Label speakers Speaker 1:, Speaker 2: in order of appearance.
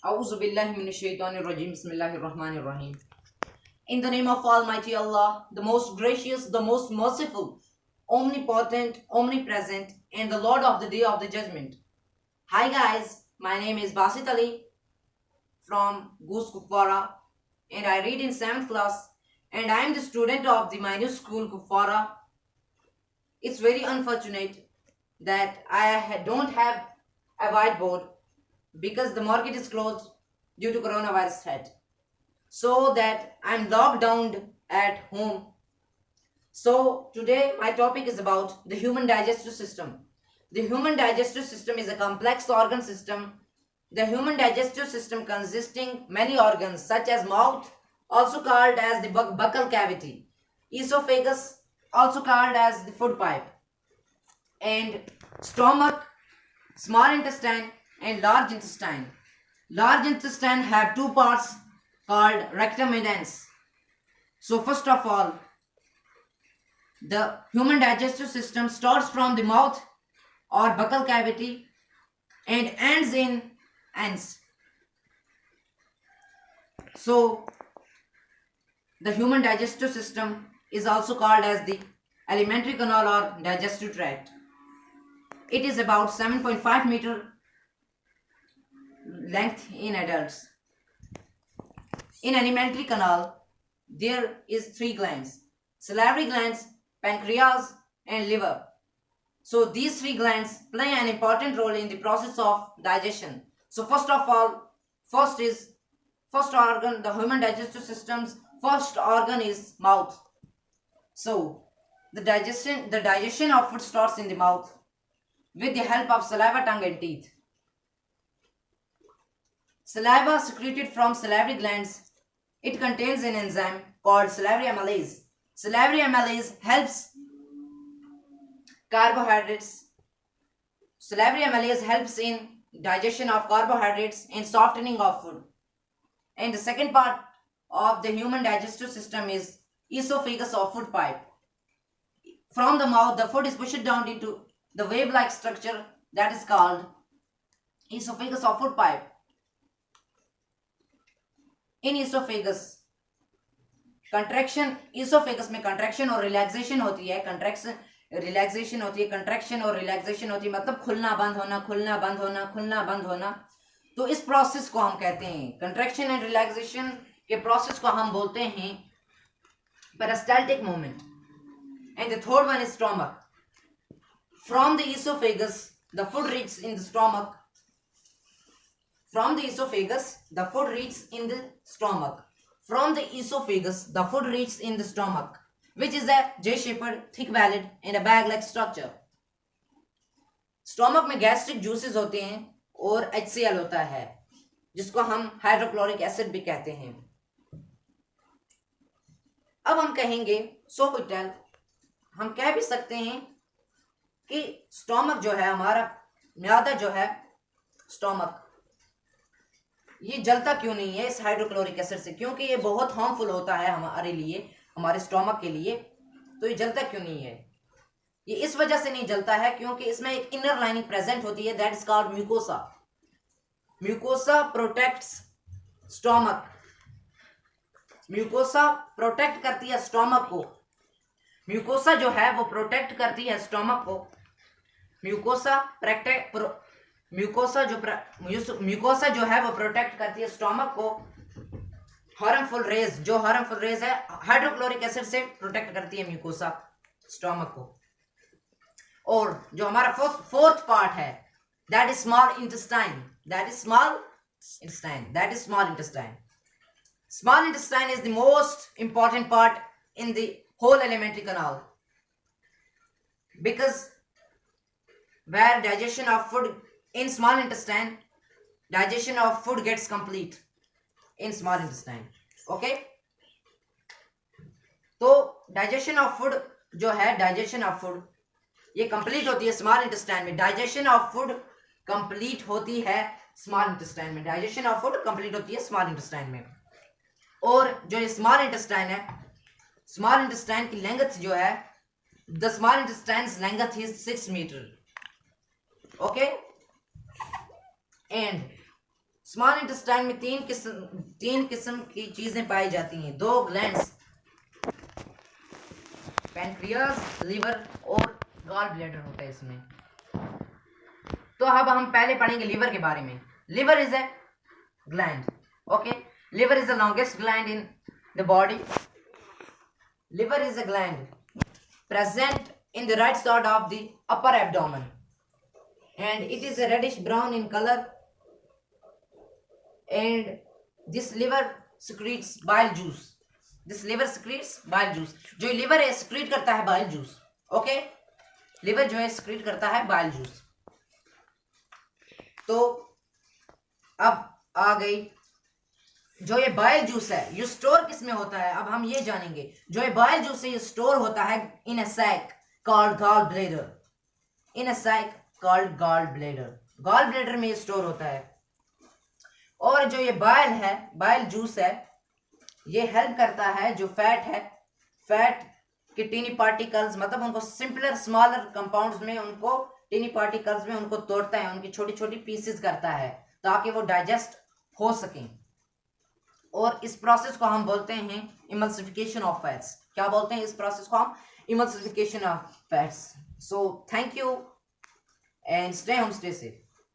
Speaker 1: A'udhu billahi minash shaitanir rajim. Bismillahir rahmanir rahim. In the name of Almighty Allah, the most gracious, the most merciful, omnipotent, omnipresent, and the Lord of the Day of the Judgment. Hi guys, my name is Basit Ali from Goose Kupwara, and I read in 7th class, and I am the student of the minor school Kupwara. It's very unfortunate that I don't have a whiteboard because the market is closed due to coronavirus threat. So that I'm locked down at home. So today my topic is about the human digestive system. The human digestive system is a complex organ system. The human digestive system consisting many organs such as mouth, also called as the buccal cavity, esophagus, also called as the food pipe, and stomach, small intestine, and large intestine. Large intestine have two parts called rectum and anus. So first of all, the human digestive system starts from the mouth or buccal cavity and ends in anus. So the human digestive system is also called as the alimentary canal or digestive tract. It is about 7.5 meter length in adults. In alimentary canal, there is three glands: salivary glands, pancreas, and liver. So these three glands play an important role in the process of digestion. So first of all, first organ, the human digestive system's first organ is mouth. So the digestion of food starts in the mouth with the help of saliva, tongue, and teeth. Saliva secreted from salivary glands, it contains an enzyme called salivary amylase. Salivary amylase helps carbohydrates. Salivary amylase helps in digestion of carbohydrates and softening of food. And the second part of the human digestive system is esophagus or food pipe. From the mouth, the food is pushed down into the wave-like structure that is called esophagus or food pipe. In esophagus में contraction और relaxation होती है. Relaxation होती है, contraction और relaxation होती है, मतलब खुलना बंद होना, खुलना बंद होना, खुलना बंद होना. तो इस प्रोसेस को हम कहते हैं, कंट्रैक्शन एंड रिलैक्सेशन के प्रोसेस को हम बोलते हैं peristaltic movement. And the third one is stomach. From the esophagus the food reaches in the stomach. From the esophagus, the food reaches in the stomach. From the esophagus, the food reaches in the stomach, which is a J-shaped, thick valid and a bag-like structure. Stomach में gastric juices होते हैं और HCl होता है, जिसको हम hydrochloric acid भी कहते हैं. अब हम कहेंगे सोफिटल. हम कह भी सकते हैं कि स्टोमक जो है, हमारा म्यादा जो है, स्टोमक, ये जलता क्यों नहीं है इस हाइड्रोक्लोरिक एसिड से? क्योंकि ये बहुत हार्मफुल होता है हमारे लिए, हमारे स्टोमक के लिए. तो ये जलता क्यों नहीं है? ये इस वजह से नहीं जलता है क्योंकि इसमें एक इनर लाइनिंग प्रेजेंट होती है, that is called mucosa. Mucosa protects stomach. Mucosa protect करती है स्टोमक को. म्यूकोसा जो है वो प्रोटेक्ट करती है स्टोमक को. म्यूकोसा जो है वो प्रोटेक्ट करती है स्टोमक को. हार्मफुल रेज है हाइड्रोक्लोरिक एसिड से प्रोटेक्ट करती है म्यूकोसा स्टोमक को. और जो हमारा फोर्थ पार्ट है, that is small intestine. Small intestine is the most important part in the whole alimentary canal, because where digestion of food in small intestine, digestion of food gets complete in small intestine. Okay, तो digestion of food जो है, digestion of food ये complete होती है small intestine में. digestion of food complete होती है small intestine में. digestion of food complete होती है small intestine में. और जो ये स्मॉल इंटेस्टाइन है, स्मॉल इंटेस्टाइन की लेंथ जो है, the small intestine's length is 6 metre. Okay, and small intestine में तीन किस्म की चीजें पाई जाती हैं, दो ग्लैंड्स, पैनक्रियास, लिवर और गॉल ब्लैडर होता है इसमें। तो अब हम पहले पढ़ेंगे लिवर के बारे में। Liver is a gland, okay. Liver is the longest gland in the body. Liver is a gland present in the right side of the upper abdomen, and it is a reddish brown in color, and this liver secretes bile juice. This liver secretes bile juice. जो liver है secrete करता है bile juice, okay. Liver जो है secrete करता है bile juice। तो अब आ गई जो ये बाइल जूस है, ये स्टोर किस में होता है, अब हम ये जानेंगे। जो ये बाइल जूस है ये स्टोर होता है in a sac called gall bladder, in a sac called gall bladder. Gall bladder में ये स्टोर होता है। और जो ये बाइल है, बाइल जूस है, ये हेल्प करता है जो फैट है, फैट के टीनी पार्टिकल्स, मतलब उनको सिंपलर स्मॉलर कंपाउंड्स में, उनको टीनी पार्टिकल्स में उनको तोड़ता है, उनकी छोटी छोटी पीसेस करता है ताकि वो डाइजेस्ट हो सकें। और इस प्रोसेस को हम बोलते हैं इमल्सिफिकेशन ऑफ फैट्स। क्या बोलते हैं इस प्रोसेस को हम? Emulsification of fats. So thank you and stay home, stay safe.